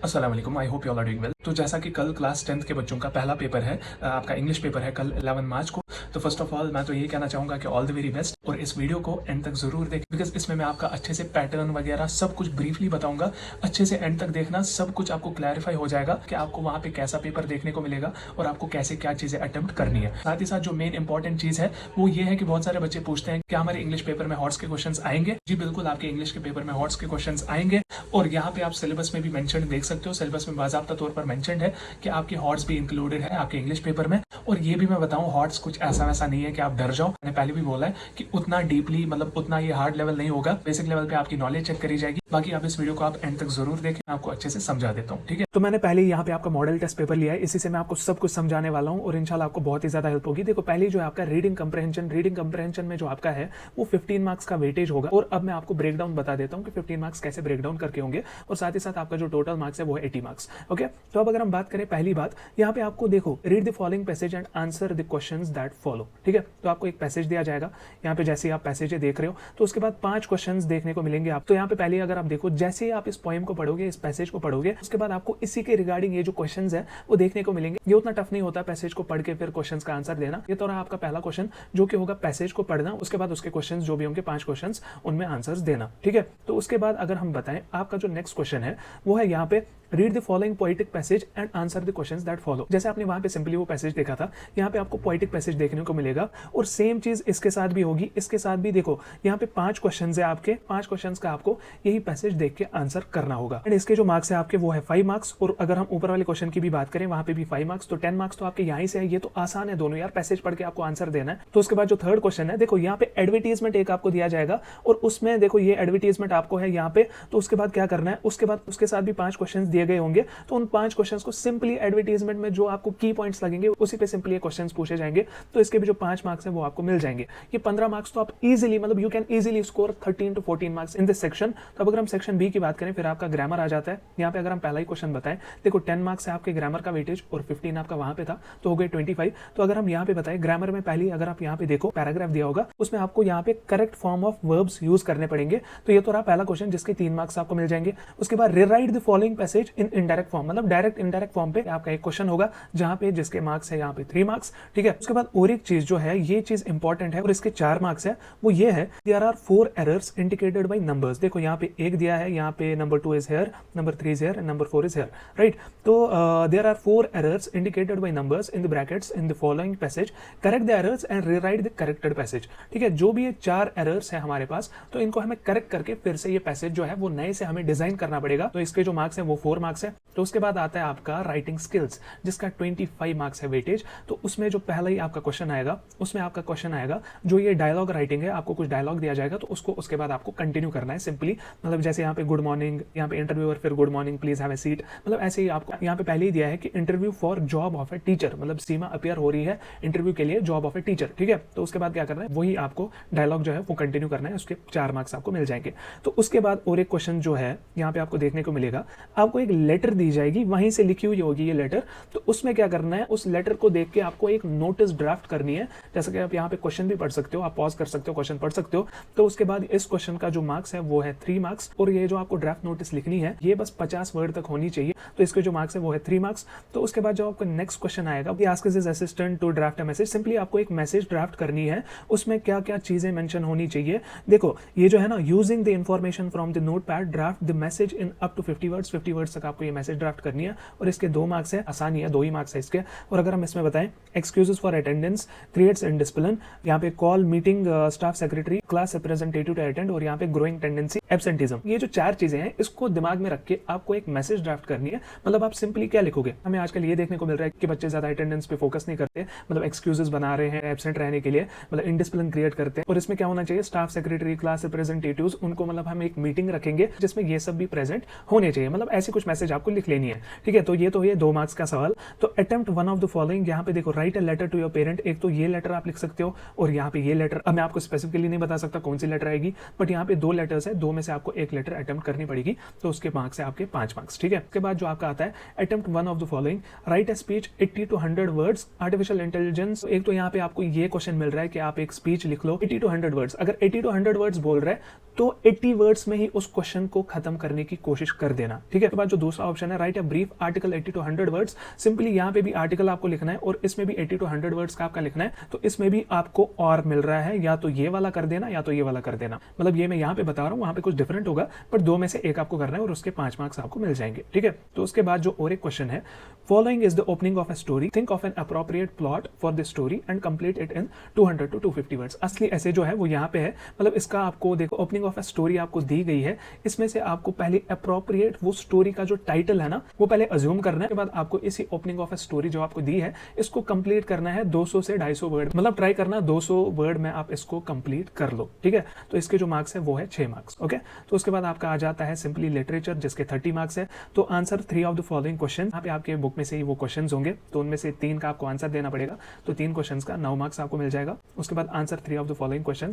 अस्सलाम वालेकुम, I hope you all are doing well. तो जैसा कि कल क्लास 10th के बच्चों का पहला पेपर है, आपका इंग्लिश पेपर है कल 11 मार्च को। तो फर्स्ट ऑफ ऑल मैं तो ये कहना चाहूँगा कि ऑल द वेरी बेस्ट, और इस वीडियो को एंड तक जरूर देखें बिकॉज इसमें मैं आपका अच्छे से पैटर्न वगैरह सब कुछ ब्रीफली बताऊंगा। अच्छे से एंड तक देखना, सब कुछ आपको क्लैरिफाई हो जाएगा कि आपको वहाँ पे कैसा पेपर देखने को मिलेगा और आपको कैसे क्या चीज़ें अटेम्प्ट करनी है। साथ ही साथ जो मेन इंपॉर्टेंट चीज़ है वो ये है कि बहुत सारे बच्चे पूछते हैं क्या हमारे इंग्लिश पेपर में हॉट्स के क्वेश्चन आएंगे। जी बिल्कुल, आपके इंग्लिश के पेपर में हॉट्स के क्वेश्चन आएंगे, और यहाँ पे आप सिलेबस में भी मेंशन देख सकते हो। सिलेबस में बाकायदा तौर पर मेंशन है कि आपके हॉट्स भी इंक्लूडेड है आपके इंग्लिश पेपर में। और ये भी मैं बताऊं, हॉट्स कुछ ऐसा वैसा नहीं है कि आप डर जाओ। मैंने पहले भी बोला है कि उतना डीपली, मतलब उतना ये हार्ड लेवल नहीं होगा। बेसिक लेवल पे आपकी नॉलेज चेक करी जाएगी। बाकी आप इस वीडियो को आप एंड तक जरूर देखें, आपको अच्छे से समझा देता हूँ, ठीक है। तो मैंने पहले यहाँ पे आपका मॉडल टेस्ट पेपर लिया है, इसी से मैं आपको सब कुछ समझाने वाला हूँ और इंशाल्लाह आपको बहुत ही ज्यादा हेल्प होगी। देखो, पहले जो है आपका रीडिंग कंप्रहेंशन में जो आपका है वो 15 मार्क्स का वेटेज होगा। और अब मैं आपको ब्रेक डाउन बता देता हूँ कि 15 मार्क्स कैसे ब्रेक डाउन करके होंगे, और साथ ही साथ आपका जो टोटल मार्क्स है वो है 80 मार्क्स। ओके, तो अब अगर हम बात करें, पहली बात यहाँ पे आपको देखो, read the following passage and answer the questions that follow. ठीक है, तो आपको एक पैसेज दिया जाएगा। यहाँ पे जैसे आप पैसेज देख रहे हो तो उसके बाद 5 क्वेश्चंस देखने को मिलेंगे आप। तो यहाँ पे पहले अगर आप देखो, जैसे ही आप इस पोएम को पढ़ोगे, इस पैसेज को पढ़ोगे, उसके बाद आपको इसी के रिगार्डिंग ये जो क्वेश्चंस है वो देखने को मिलेंगे। ये उतना टफ नहीं होता पैसेज को पढ़ के फिर क्वेश्चंस का आंसर देना। ये तो रहा आपका पहला क्वेश्चन, जो कि होगा पैसेज को पढ़ना, उसके बाद उसके क्वेश्चंस जो भी होंगे 5 क्वेश्चंस, उनमें आंसर्स देना। ठीक है, तो उसके बाद अगर हम बताएं, आपका जो नेक्स्ट क्वेश्चन है वो है यहाँ पे read the following poetic passage and answer the questions that follow. जैसे आपने वहां पे सिंपली वो पैसेज देखा था, यहाँ पे आपको पोएटिक पैसेज देखने को मिलेगा, और सेम चीज इसके साथ भी होगी। इसके साथ भी देखो, यहाँ पे 5 क्वेश्चंस है आपके, 5 क्वेश्चंस का आपको यही पैसेज देख के आंसर करना होगा। एंड इसके जो मार्क्स है आपके वो है 5 मार्क्स, और अगर हम ऊपर वाले क्वेश्चन की भी बात करें, वहां पे भी 5 मार्क्स, तो 10 मार्क्स तो आपके यहीं से है। ये तो आसान है दोनों यार, पैसेज पढ़ के आपको आंसर देना है। तो उसके बाद जो थर्ड क्वेश्चन है, देखो यहाँ पे एडवर्टीजमेंट एक आपको दिया जाएगा, और उसमें देखो ये एडवर्टीजमेंट आपको है यहाँ पे। तो उसके बाद क्या करना है, उसके बाद उसके साथ भी 5 क्वेश्चन दिए गए होंगे, तो उन 5 क्वेश्चंस को सिंपली एडवर्टाइजमेंट में जो आपको की पॉइंट्स लगेंगे उसी पे सिंपली ये क्वेश्चंस पूछे जाएंगे। तो इसके भी जो 5 मार्क्स है वो आपको मिल जाएंगे। ये 15 मार्क्स तो आप इजीली, मतलब you can easily score 13 to 14 marks in this section. तो अगर हम सेक्शन बी की बात करें, फिर आपका ग्रामर आ जाता है। यहाँ पे अगर हम पहला ही क्वेश्चन बताएं, देखो 10 मार्क्स है आपके ग्रामर का वेटेज, और 15 आपका वहां पे था, तो हो गए 25। तो अगर हम यहाँ पे बताएं, ग्रामर में पहली अगर आप यहाँ पे देखो पैराग्राफ दिया होगा, उसमें आपको यहाँ पे correct form of verbs use करने पड़ेंगे। तो ये तो रहा पहला क्वेश्चन, जिसके 3 मार्क्स आपको मिल जाएंगे। उसके बाद rewrite the following passage in indirect form, मतलब डायरेक्ट इनडायरेक्ट फॉर्म पे आपका एक क्वेश्चन होगा, जहां पे जिसके मार्क्स है यहाँ पे 3 मार्क्स। ठीक है, उसके बाद और एक चीज जो है, ये चीज इंपॉर्टेंट है और इसके 4 मार्क्स है, वो ये है, there are 4 errors indicated by numbers. देखो यहाँ पे एक दिया है, यहाँ पे number 2 is here, number 3 is here and number 4 is here, right. तो there are 4 errors indicated by numbers in the brackets in the following passage, correct the errors and rewrite the corrected passage. ठीक है, जो भी ये 4 errors है हमारे पास, तो इनको हमें करेक्ट करके फिर से ये पैसेज जो है वो नए से हमें डिजाइन करना पड़ेगा। तो इसके जो मार्क्स है वो 4 मार्क्स है। तो उसके बाद आता है आपका राइटिंग स्किल्स, जिसका 25 मार्क्स है वेटेज। तो उसमें जो पहला ही आपका क्वेश्चन आएगा, उसमें आपका क्वेश्चन आएगा जो ये डायलॉग राइटिंग है, आपको कुछ डायलॉग दिया जाएगा, तो उसको उसके बाद आपको कंटिन्यू करना है सिंपली। मतलब जैसे यहाँ पे गुड मॉर्निंग, यहाँ पे इंटरव्यूअर, फिर good morning please have a seat, मतलब ऐसे ही आपको यहाँ पे पहले ही दिया है कि interview for job of a teacher, मतलब सीमा अपीयर हो रही है इंटरव्यू के लिए जॉब ऑफ ए टीचर। ठीक है, तो उसके बाद क्या करना है, वही आपको डायलॉग जो है वो कंटिन्यू करना है, उसके 4 मार्क्स आपको मिल जाएंगे। तो उसके बाद और एक क्वेश्चन जो है यहाँ पे आपको देखने को मिलेगा, आपको एक लेटर दी जाएगी, वहीं से लिखी हुई होगी ये लेटर। तो उसमें क्या करना है, उस लेटर को देख के आपको एक नोटिस ड्राफ्ट करनी है। जैसे कि आप यहाँ पे क्वेश्चन भी पढ़ सकते हो, आप पॉज कर सकते हो, क्वेश्चन पढ़ सकते हो। तो उसके बाद इस क्वेश्चन का जो मार्क्स है वो है 3 मार्क्स, और ये जो आपको ड्राफ्ट नोटिस लिखनी है ये बस 50 वर्ड तक होनी चाहिए। तो इसके जो मार्क्स है वो है 3 मार्क्स। तो उसके बाद जो आपका नेक्स्ट क्वेश्चन आएगा, ask his assistant to draft a message, simply आपको एक मैसेज ड्राफ्ट करनी है। उसमें क्या क्या चीजें मेंशन होनी चाहिए, देखो ये जो है ना, using the information from the notepad draft the message in up to 50 words, 50 words तक आपको ये मैसेज ड्राफ्ट करनी है। और इसके 2 मार्क्स है, आसानी है, 2 ही मार्क्स है इसके। और अगर हम इसमें बताएं, excuses for attendance, creates indiscipline, यहाँ पे call meeting staff secretary, class representative to attend, और यहाँ पे ग्रोइंग टेंडेंसी, एब्सेंटिज्म। ये जो 4 चीजें हैं, इसको दिमाग में रख के आपको एक मैसेज ड्राफ्ट करनी है। मतलब आप सिंपली क्या लिखोगे, हमें आजकल ये देखने को मिल रहा है कि बच्चे ज्यादा अटेंडेंस पे फोकस नहीं करते, मतलब एक्सक्यूजेस बना रहे हैं एब्सेंट रहने के लिए, मतलब इंडिसिप्लिन क्रिएट करते हैं। और इसमें क्या होना चाहिए, स्टाफ सेक्रेटरी, क्लास रिप्रेजेंटेटिव्स, उनको मतलब हम एक मीटिंग रखेंगे जिसमें ये सब भी प्रेजेंट होने चाहिए। मतलब ऐसी कुछ मैसेज आपको लिख लेनी है। ठीक है, तो ये 2 मार्क्स का सवाल। तो attempt one of the following, यहाँ पे देखो, write a letter to your parent, एक तो ये लेटर आप लिख सकते हो, और यहाँ पे ये लेटर, अब मैं आपको स्पेसिफिकली नहीं बता सकता कौन सी लेटर आएगी, बट यहाँ पे 2 लेटर्स है, 2 में से आपको एक लेटर अटेम्प्ट करनी पड़ेगी। तो उसके मार्क्स है आपके 5 मार्क्स। ठीक है, उसके बाद जो आपका आता है attempt one of the following, right a speech 80 to 100 words, artificial intelligence. एक तो यहाँ पे आपको ये क्वेश्चन मिल रहा है कि आप एक स्पीच लिख लो 80 to 100 वर्ड्स। अगर 80 to 100 वर्ड्स बोल रहे हैं तो 80 वर्ड्स में ही उस क्वेश्चन को खत्म करने की कोशिश कर देना, ठीक है। उसके बाद जो दूसरा ऑप्शन है right a brief article 80 to 100 words, simply यहाँ पे भी आर्टिकल आपको लिखना है और इसमें भी 80 to 100 वर्ड्स का आपका लिखना है। तो इसमें भी आपको और मिल रहा है, या तो ये वाला कर देना या तो ये वाला कर देना, मतलब ये मैं यहाँ पे बता रहा हूँ, वहां पे कुछ डिफरेंट होगा, पर दो में से एक आपको करना है और उसके 5 मार्क्स आपको मिल जाएंगे, ठीक है। तो उसके बाद जो और एक क्वेश्चन है, following is the opening of a story, think of an appropriate plot for the story and complete it in 200 to 250 words. असली ऐसे जो है वो यहाँ पे है, मतलब इसका आपको देखो ओपनिंग ऑफ अ स्टोरी आपको दी गई है, इसमें से आपको पहले अप्रोप्रिएट वो स्टोरी का जो टाइटल है ना वो पहले अज्यूम करना है, उसके बाद आपको इसी ओपनिंग ऑफ अ स्टोरी जो आपको दी है इसको कंप्लीट करना है 200 से 250 वर्ड, मतलब ट्राई करना 200 वर्ड में आप इसको कंप्लीट कर लो, ठीक है। तो इसके जो मार्क्स है वो है 6 मार्क्स, ओके। तो उसके बाद आपका आ जाता है सिंपली लिटरेचर, जिसके 30 मार्क्स है। तो answer 3 of the following question, यहाँ पे आपके बुक में से ही वो क्वेश्चन होंगे, तो उनमें से 3 का आपको आंसर देना पड़ेगा, तो 3 क्वेश्चन का 9 मार्क्स आपको मिल जाएगा। उसके बाद answer 3 of the following question,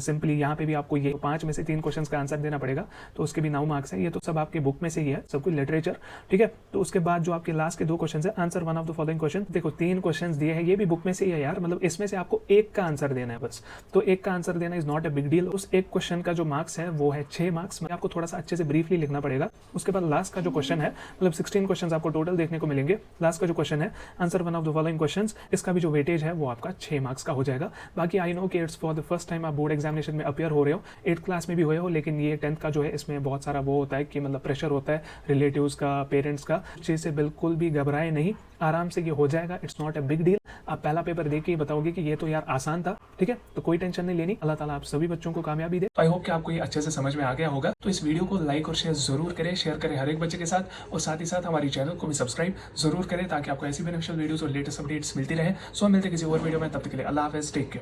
simply यहाँ पे भी आपको ये 5 में से 3 क्वेश्चन का आंसर देना पड़ेगा, तो उसके भी 9 मार्क्स है। ये तो सब आपके बुक में से ही है, सब कुछ लिटरेचर, ठीक है। तो उसके बाद जो आपके लास्ट के 2 क्वेश्चन है, answer 1 of the following question, देखो 3 क्वेश्चन दिए हैं, ये भी बुक में से ही है यार, मतलब इसमें से आपको एक का आंसर देना है बस, तो एक का आंसर देना is not a big deal. उस एक क्वेश्चन का जो मार्क्स है वो है 6 मार्क्स, में आपको थोड़ा सा अच्छे से ब्रीफली लिखना पड़ेगा। उसके बाद लास्ट का जो क्वेश्चन है, मतलब 16 क्वेश्चन आपको टोटल देखने को मिलेंगे। लास्ट का जो क्वेश्चन है answer 1 of the following question, इसका भी जो वेटेज है वो आपका 6 मार्क्स का हो जाएगा। बाकी आई नो कि it's for the first time आप बोर्ड एग्जामिनेशन में अपियर हो रहे हो, 8th क्लास में भी हुए हो, लेकिन ये 10th का जो है इसमें बहुत सारा वो होता है कि मतलब प्रेशर होता है रिलेटिव्स का, पेरेंट्स का। चीज़ से बिल्कुल भी घबराए नहीं, आराम से ये हो जाएगा, it's not a big deal. आप पहला पेपर देख के बताओगे कि ये तो यार आसान था, ठीक है। तो कोई टेंशन नहीं लेनी, अल्लाह ताला आप सभी बच्चों को कामयाबी दे। आई होप कि आपको ये अच्छे से समझ में आ गया होगा। तो इस वीडियो को लाइक और शेयर करें, शेयर करें हर एक बच्चे के साथ, और साथ ही साथ हमारी चैनल को भी सब्सक्राइब जरूर करें, ताकि आपको ऐसी बेनिफिशियल वीडियोस और लेटेस्ट अपडेट्स मिलती रहे। सो मिलते किसी और वीडियो में, तब तक के लिए अल्लाह हाफिज़, टेक केयर।